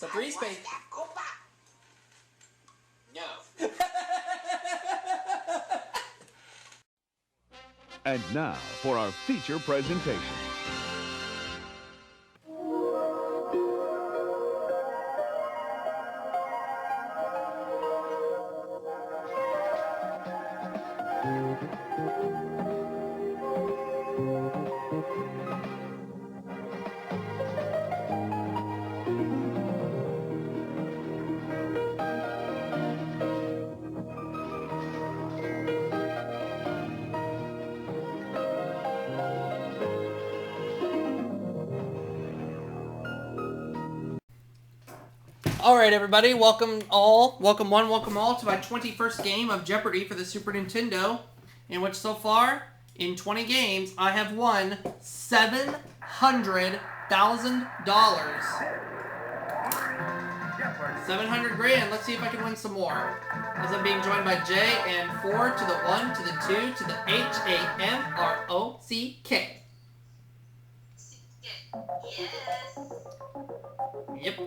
So 3 space. No. And now for our feature presentation. Alright everybody, welcome all to my 21st game of Jeopardy for the Super Nintendo, in which so far, in 20 games, I have won $700,000. 700 grand, let's see if I can win some more. As I'm being joined by Jay and 4 to the 1 to the 2 to the H-A-M-R-O-C-K. Yes. Yep.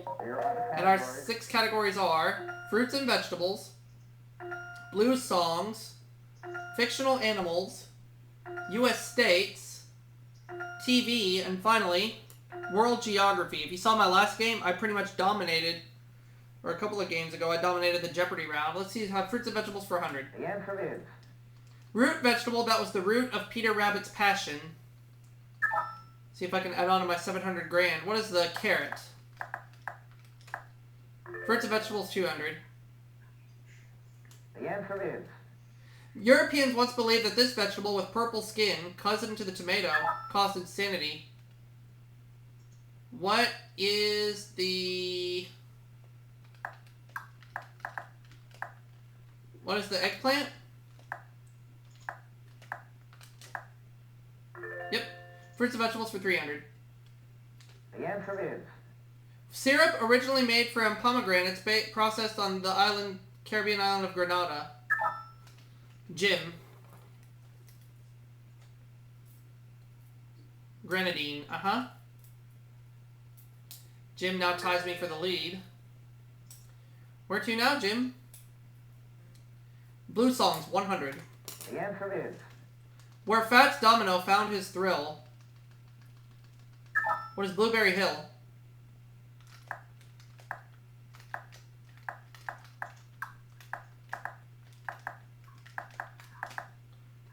And our 6 categories are fruits and vegetables, blues songs, fictional animals, U.S. states, TV, and finally, world geography. If you saw my last game, I pretty much dominated, or a couple of games ago, I dominated the Jeopardy round. Let's see, have fruits and vegetables for 100. The answer is Root vegetable, that was the root of Peter Rabbit's passion. See if I can add on to my 700 grand. What is the carrot? Fruits and vegetables, 200. the answer is Europeans once believed that this vegetable with purple skin, cousin to the tomato, caused insanity. What is the... What is the eggplant? Yep. Fruits and vegetables for 300. the answer is Syrup originally made from pomegranates processed on the Caribbean island of Grenada. Jim. Grenadine, Jim now ties me for the lead. Where to now, Jim? Blue songs, 100. the answer is Where Fats Domino found his thrill. What is Blueberry Hill?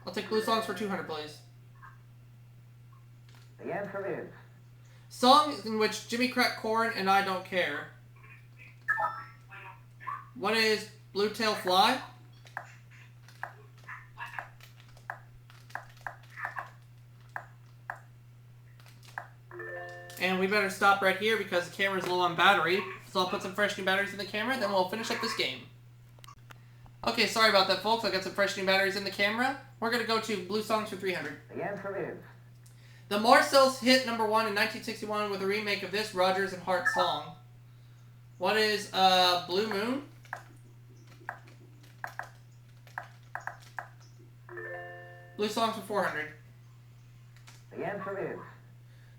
I'll take blue songs for 200, please. the answer is Songs in which Jimmy cracked corn and I don't care. What is Blue Tail Fly? And we better stop right here because the camera's low on battery. So I'll put some fresh new batteries in the camera, then we'll finish up this game. Okay, sorry about that, folks. I got some fresh new batteries in the camera. We're going to go to Blue Songs for 300. the answer is The Marcells hit #1 in 1961 with a remake of this Rodgers and Hart song. What is Blue Moon? Blue Songs for 400. the answer is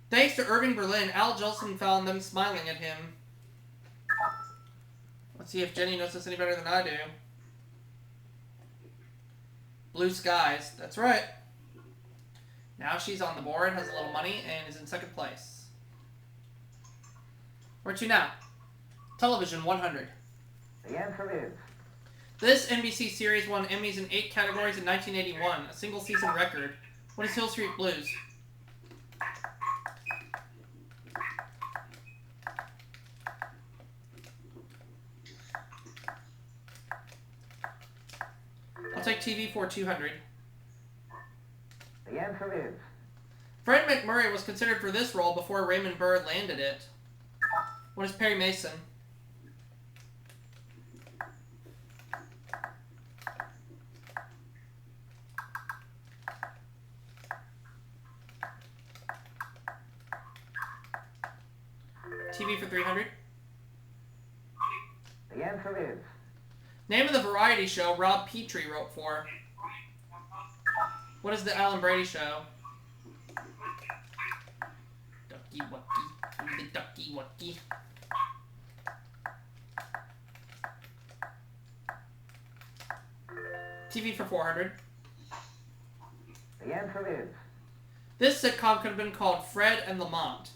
Thanks to Irving Berlin, Al Jolson found them smiling at him. Let's see if Jenny knows this any better than I do. Blue Skies. That's right. Now she's on the board, has a little money, and is in second place. Where to now? Television, 100. the answer is This NBC series won Emmys in 8 categories in 1981, a single season record. What is Hill Street Blues? I'll take TV for 200. the answer is Fred McMurray was considered for this role before Raymond Burr landed it. What is Perry Mason? TV for 300. the answer is Name of the variety show Rob Petrie wrote for. What is the Alan Brady show? Ducky Wucky, the Ducky Wucky. TV for 400. The answer is This sitcom could have been called Fred and Lamont.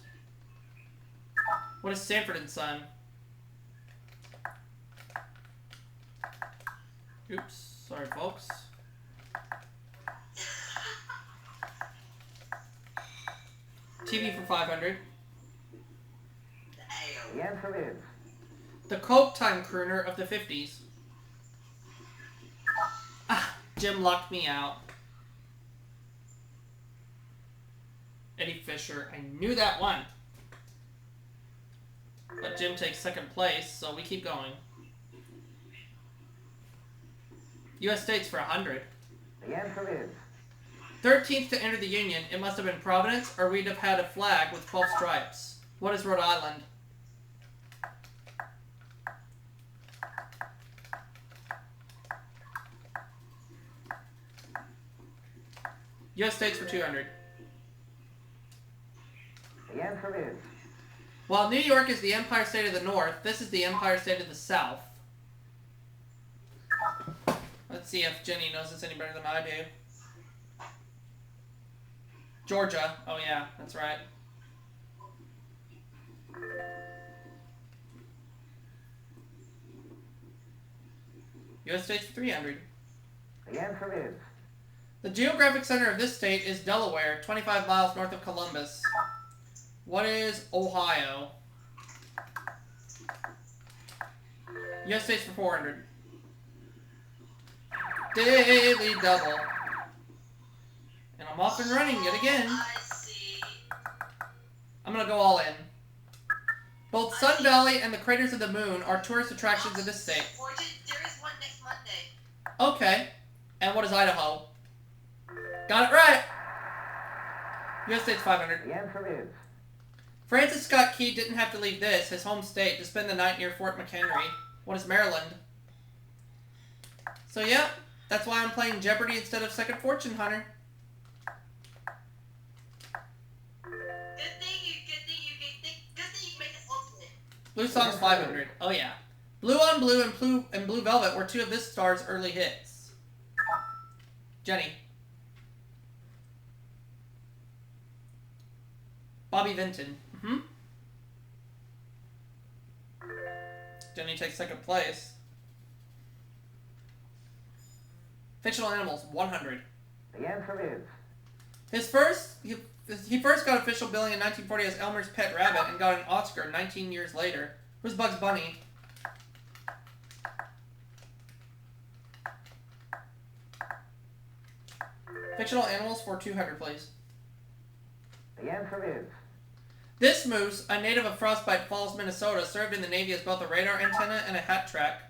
What is Sanford and Son? Oops, sorry folks. TV for 500. the answer is The Coke Time crooner of the 50s. Ah, Jim locked me out. Eddie Fisher. I knew that one. But Jim takes second place, so we keep going. U.S. states for 100. the answer is 13th to enter the Union, it must have been Providence, or we'd have had a flag with 12 stripes. What is Rhode Island? U.S. states for 200. the answer is While New York is the Empire State of the North, this is the Empire State of the South. Let's see if Jenny knows this any better than I do. Georgia. Oh yeah, that's right. U.S. states for 300. the answer is The geographic center of this state is Delaware, 25 miles north of Columbus. What is Ohio? U.S. states for 400. Daily double. And I'm off and running yet again. I'm gonna go all in. Both Sun Valley and the craters of the moon are tourist attractions of this state. There is one next Monday. Okay. And what is Idaho? Got it right! U.S. states 500. the answer is Francis Scott Key didn't have to leave this, his home state, to spend the night near Fort McHenry. What is Maryland? So yeah, that's why I'm playing Jeopardy instead of Second Fortune Hunter. Good thing you make it ultimate. Blue Song's 500. Oh yeah. Blue on Blue and Blue Velvet were two of this star's early hits. Jenny. Bobby Vinton. Mm-hmm. Jenny takes second place. Fictional animals, 100. the answer is He first got official billing in 1940 as Elmer's Pet Rabbit and got an Oscar 19 years later. Who's Bugs Bunny? Fictional animals for 200, please. the answer is This moose, a native of Frostbite Falls, Minnesota, served in the Navy as both a radar antenna and a hat track.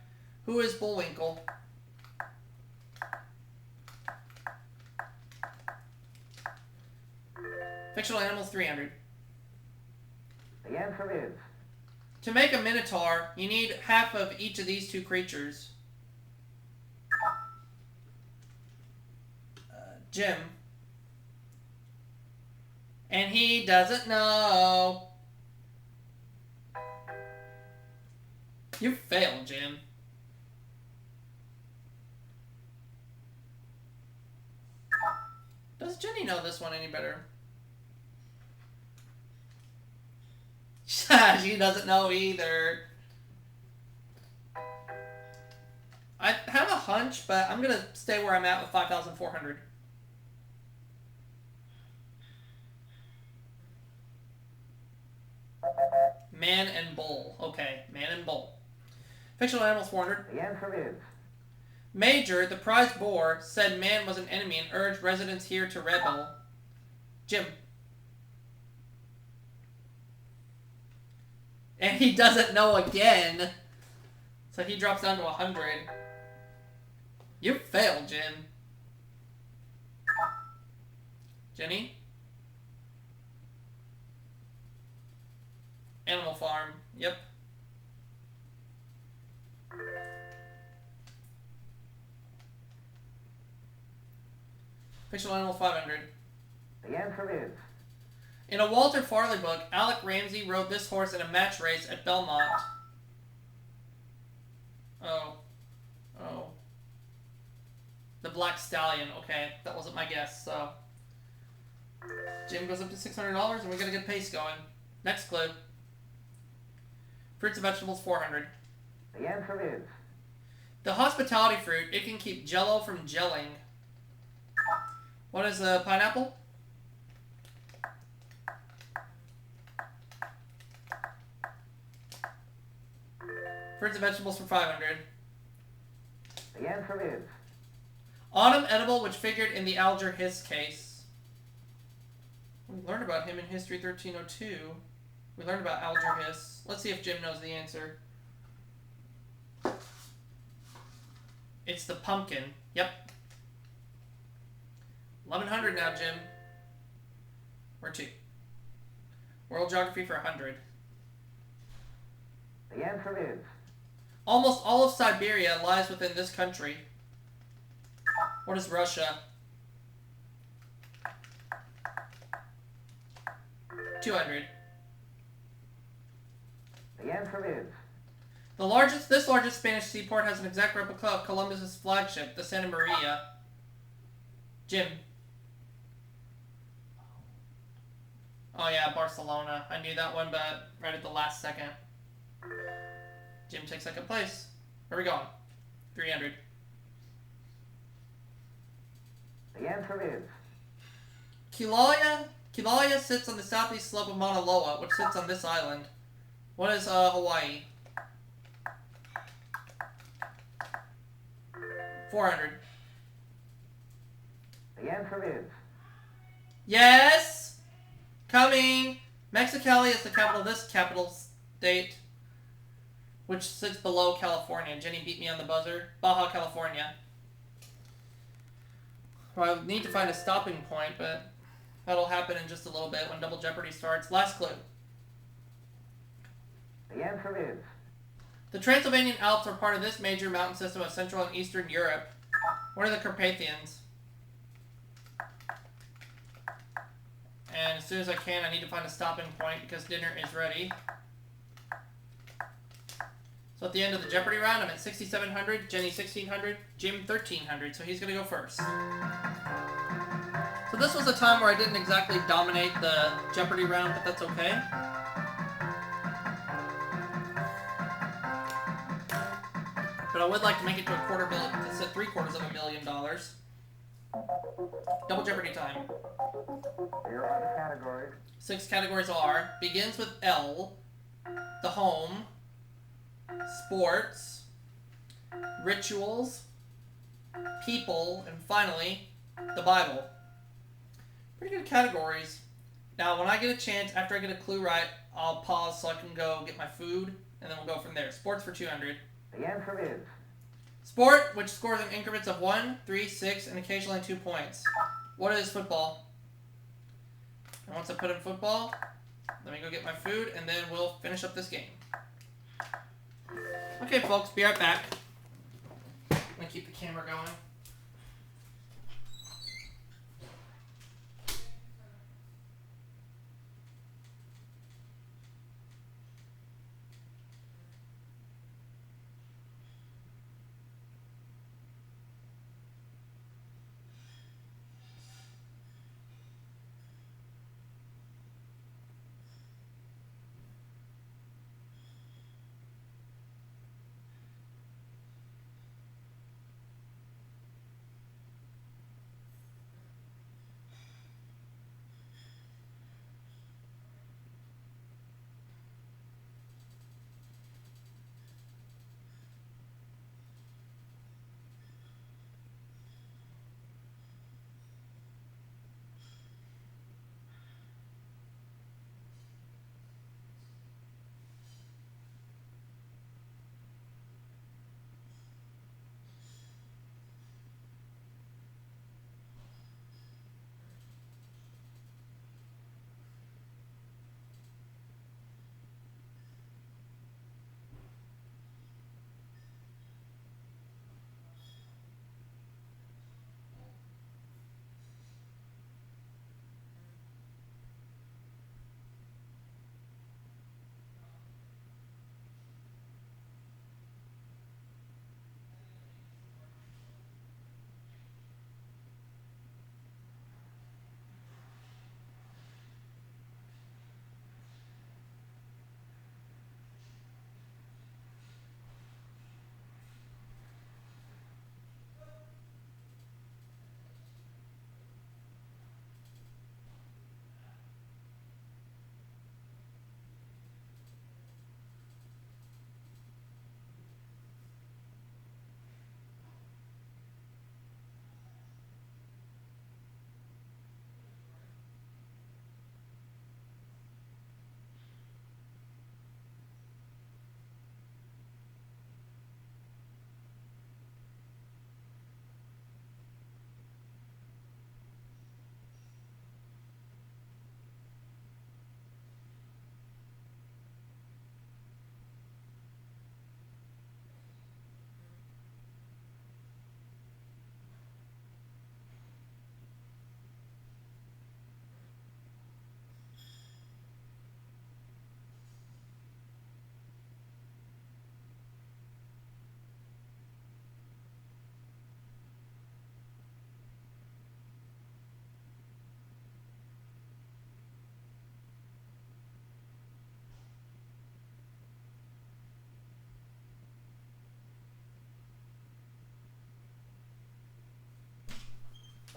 Who is Bullwinkle? Fictional animals, 300. the answer is To make a minotaur, you need half of each of these two creatures. Jim. And he doesn't know. You failed, Jim. Does Jenny know this one any better? She doesn't know either. I have a hunch, but I'm going to stay where I'm at with 5,400. Man and bull. Okay, man and bull. Fictional animals, 400. the answer is Major, the prize boar, said man was an enemy and urged residents here to rebel. Jim. And he doesn't know again. So he drops down to 100. You failed, Jim. Jenny? Animal Farm. Yep. Fictional animal, 500. the answer is In a Walter Farley book, Alec Ramsey rode this horse in a match race at Belmont. Oh. Oh. The Black Stallion. Okay, that wasn't my guess, so. Jim goes up to $600, and we got a good pace going. Next clue. Fruits and vegetables, 400. The answer is The hospitality fruit, it can keep jello from gelling. What is a pineapple? Fruits and vegetables for 500. the answer is Autumn edible, which figured in the Alger Hiss case. We learned about him in History 1302. We learned about Alger Hiss. Let's see if Jim knows the answer. It's the pumpkin. Yep. 1100 now, Jim. Or 2. World geography for 100. the answer is Almost all of Siberia lies within this country. What is Russia? 200. the answer is This largest Spanish seaport has an exact replica of Columbus's flagship, the Santa Maria. Jim. Oh yeah, Barcelona. I knew that one, but right at the last second. Jim takes second place. Where are we going? 300. the answer is Kilauea sits on the southeast slope of Mauna Loa, which sits on this island. What is Hawaii? 400. the answer is Yes! Coming! Mexicali is the capital of this capital state, which sits below California. Jenny beat me on the buzzer. Baja California. Well, I need to find a stopping point, but that'll happen in just a little bit when Double Jeopardy starts. Last clue. the answer is The Transylvanian Alps are part of this major mountain system of Central and Eastern Europe. What are the Carpathians? And as soon as I can, I need to find a stopping point because dinner is ready. So at the end of the Jeopardy round, I'm at 6,700, Jenny 1,600, Jim 1,300, so he's going to go first. So this was a time where I didn't exactly dominate the Jeopardy round, but that's okay. But I would like to make it to $250,000. Double Jeopardy time. here are the categories 6 categories are, begins with L, the home, sports, rituals, people, and finally, the Bible. Pretty good categories. Now, when I get a chance, after I get a clue right, I'll pause so I can go get my food, and then we'll go from there. Sports for 200. the answer is Sport, which scores in increments of 1, 3, 6, and occasionally 2 points. What is football? And once I put in football, let me go get my food, and then we'll finish up this game. Okay, folks, be right back. I'm going to keep the camera going.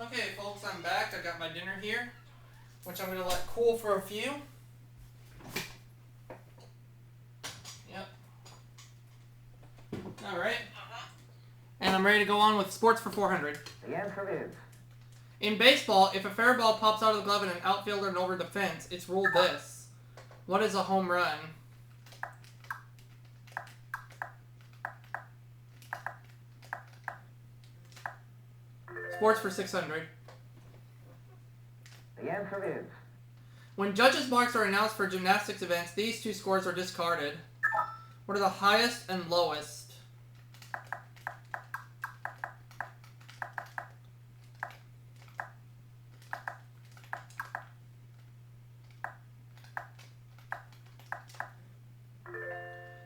Okay, folks, I'm back. I got my dinner here, which I'm going to let cool for a few. Yep. Alright. And I'm ready to go on with sports for 400. The answer is. In baseball, if a fair ball pops out of the glove and an outfielder and over the fence, it's ruled this. What is a home run? Sports for 600. The answer is. When judges' marks are announced for gymnastics events, these two scores are discarded. What are the highest and lowest?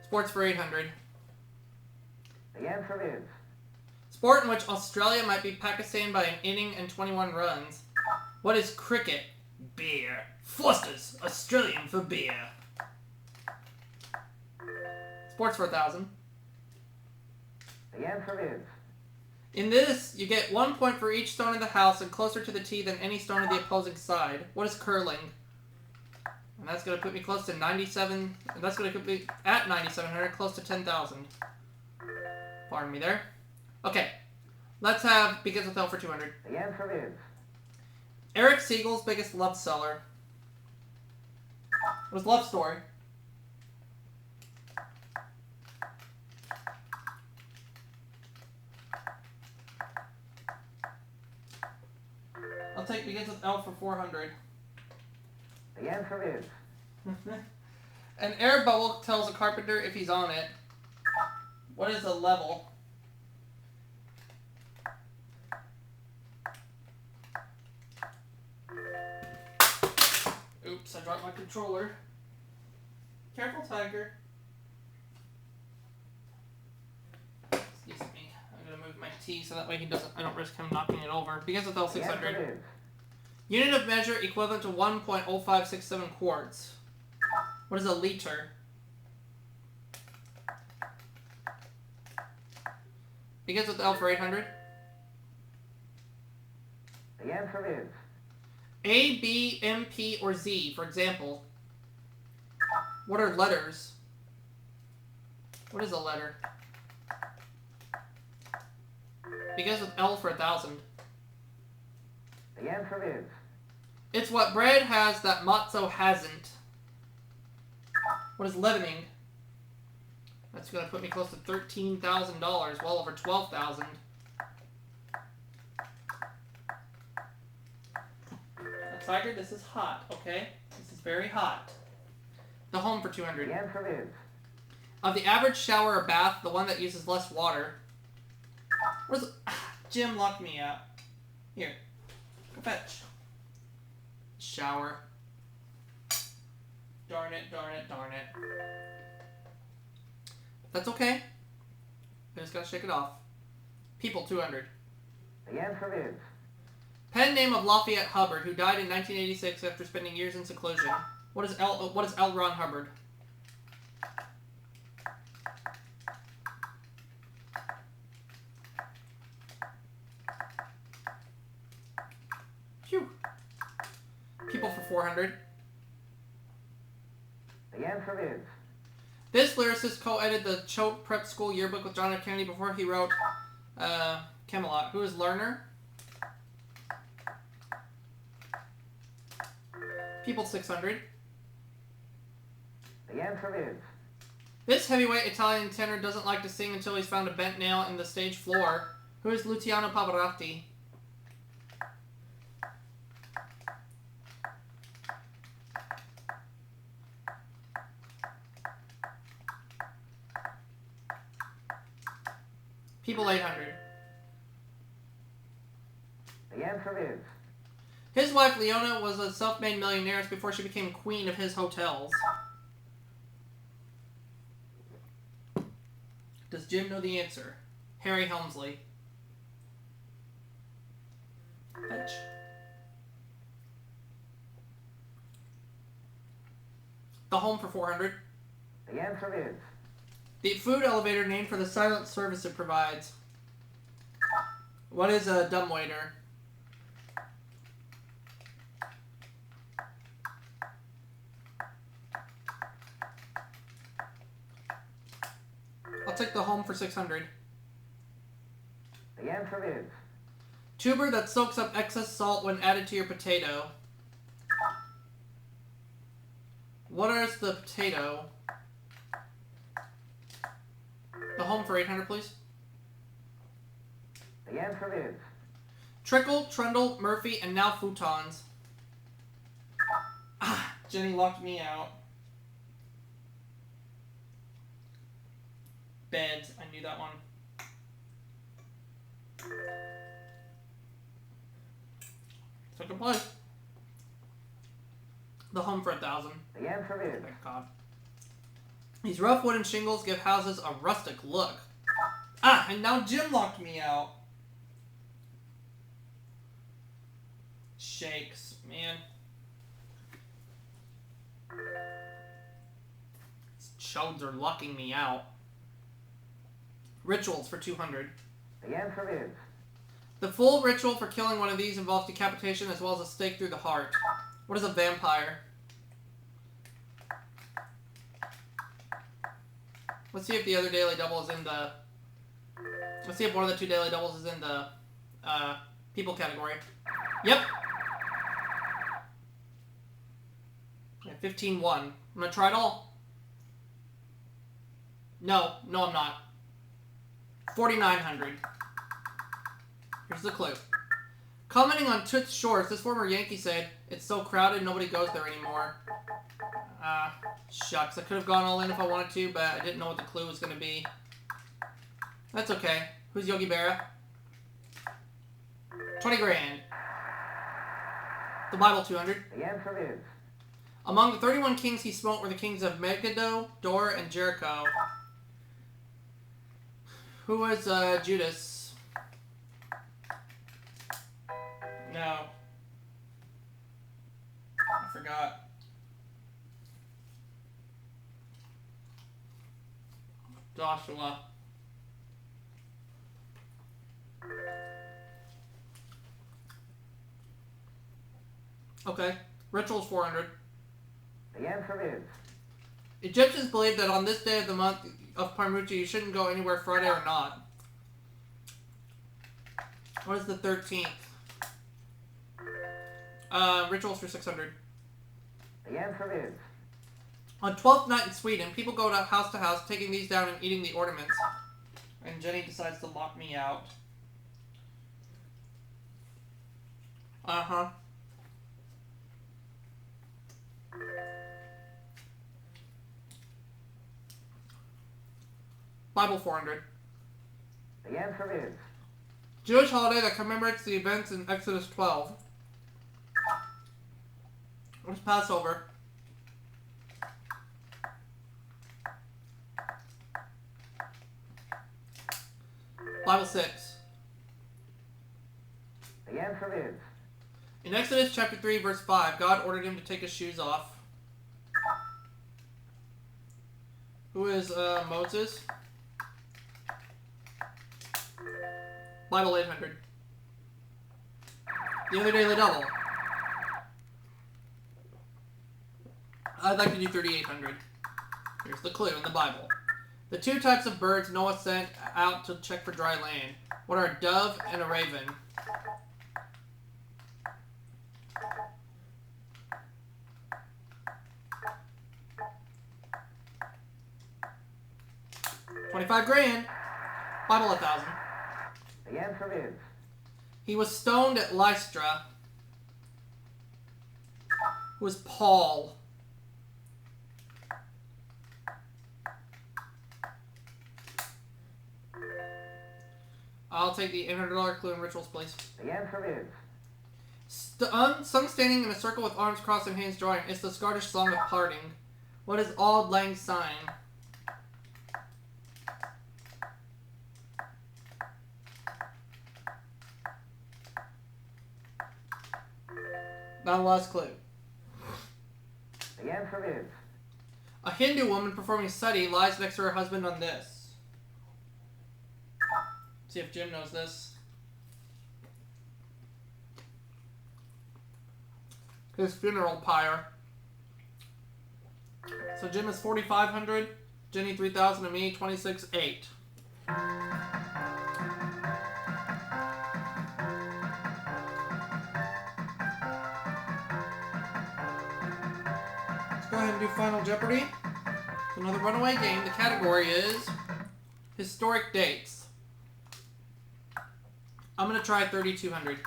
Sports for 800. The answer is. Sport in which Australia might beat Pakistan by an inning and 21 runs. What is cricket? Beer. Foster's, Australian for beer. Sports for 1,000. The answer is. In this, you get 1 point for each stone in the house and closer to the tee than any stone of the opposing side. What is curling? And that's going to put me close to 97. And that's going to put me at 9,700, close to 10,000. Pardon me there. Okay. Let's have begins with L for 200. The answer is. Eric Siegel's biggest love seller. It was Love Story. I'll take begins with L for 400. The answer is. An air bubble tells a carpenter if he's on it. What is a level? Oops, I dropped my controller. Careful, tiger. Excuse me. I'm gonna move my T so that way I don't risk him knocking it over. Begins with The L600. answer is. Unit of measure equivalent to 1.0567 quarts. What is a liter? Begins with L for 800. The answer is. A, B, M, P, or Z, for example. What are letters? What is a letter? Begins with L for 1,000. The answer is. It's what bread has that matzo hasn't. What is leavening? That's going to put me close to $13,000, well over 12,000. Tiger, this is hot, okay? This is very hot. The home for 200. The answer is. Of the average shower or bath, the one that uses less water. Where's the... Jim locked me out. Here. Go fetch. Shower. Darn it, darn it, darn it. That's okay. I just gotta shake it off. People 200. The answer is. Pen name of Lafayette Hubbard, who died in 1986 after spending years in seclusion. What is L. Ron Hubbard? Phew. People for 400. The answer is. This lyricist co-edited the Choate Prep School yearbook with John F. Kennedy before he wrote Camelot. Who is Lerner? People 600. The answer is. This heavyweight Italian tenor doesn't like to sing until he's found a bent nail in the stage floor. Who is Luciano Pavarotti? People 800. The answer is. His wife Leona was a self-made millionaire before she became queen of his hotels. Does Jim know the answer? Harry Helmsley. Fetch. The home for 400. The answer is. The food elevator named for the silent service it provides. What is a dumbwaiter? I'll take the home for 600. The answer is. Tuber that soaks up excess salt when added to your potato. What is the potato? The home for 800, please. The answer is. Trickle, Trundle, Murphy, and now futons. Ah, Jenny locked me out. Beds, I knew that one. Second play. The home for 1,000. The answer is. Thank God. These rough wooden shingles give houses a rustic look. Ah, and now Jim locked me out. Shakes, man. These chodes are locking me out. Rituals for 200. The answer is. The full ritual for killing one of these involves decapitation as well as a stake through the heart. What is a vampire? Let's see if the other daily double is in the... Let's see if one of the two daily doubles is in the people category. Yep. Yeah, 15-1. I'm gonna try it all. No, I'm not. 4,900. Here's the clue. Commenting on Toots Shorts, this former Yankee said, "It's so crowded, nobody goes there anymore." Shucks. I could have gone all in if I wanted to, but I didn't know what the clue was going to be. That's okay. Who's Yogi Berra? 20 grand. The Bible 200. The answer is. Among the 31 kings he smote were the kings of Megiddo, Dor, and Jericho. Who was Judas? No. I forgot. Joshua. Okay. Rituals 400. The answer is. Egyptians believe that on this day of the month of Parmucha you shouldn't go anywhere Friday or not. What is the 13th? Rituals for 600. The answer is. On 12th night in Sweden, people go to house, taking these down and eating the ornaments. And Jenny decides to lock me out. Uh-huh. Bible 400. The answer is. Jewish holiday that commemorates the events in Exodus 12. What is Passover? Bible 6. The answer is. In Exodus chapter 3, verse 5, God ordered him to take his shoes off. Who is Moses? Bible 800. The other daily double. I'd like to do 3,800. Here's the clue in the Bible. The two types of birds Noah sent out to check for dry land. What are a dove and a raven? $25 grand. Bible 1,000. The answer is. He was stoned at Lystra. Who was Paul? I'll take the $800 clue in rituals, please. The answer is. Sung standing in a circle with arms crossed and hands joined. It's the Scottish song of parting. What is Auld Lang Syne? Not a last clue. The answer is. A Hindu woman performing sati lies next to her husband on this. See if Jim knows this. His funeral pyre. So Jim is 4,500. Jenny 3,000 and me 26,800. Let's go ahead and do Final Jeopardy. It's another runaway game. The category is historic dates. I'm going to try 3,200.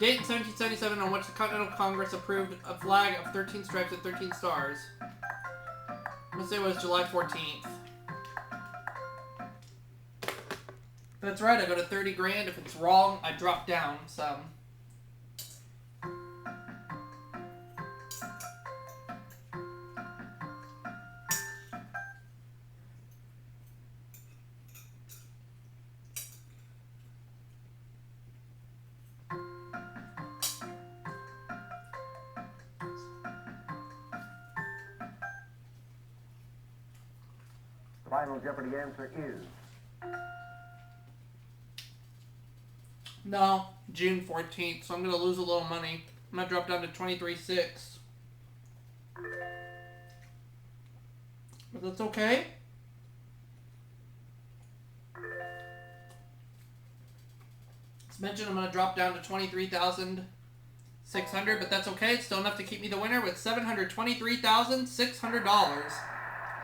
Date in 1777 on which the Continental Congress approved a flag of 13 stripes and 13 stars. I'm going to say it was July 14th. If that's right, I go to 30 grand. If it's wrong, I drop down some. The Final Jeopardy answer is No, June 14th, so I'm going to lose a little money. I'm going to drop down to 23,600. But that's okay. As mentioned, I'm going to drop down to 23,600, but that's okay. It's still enough to keep me the winner with $723,600.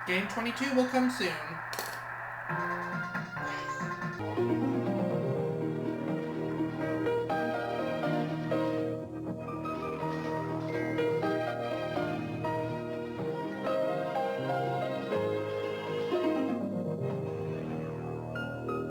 Game 22 will come soon.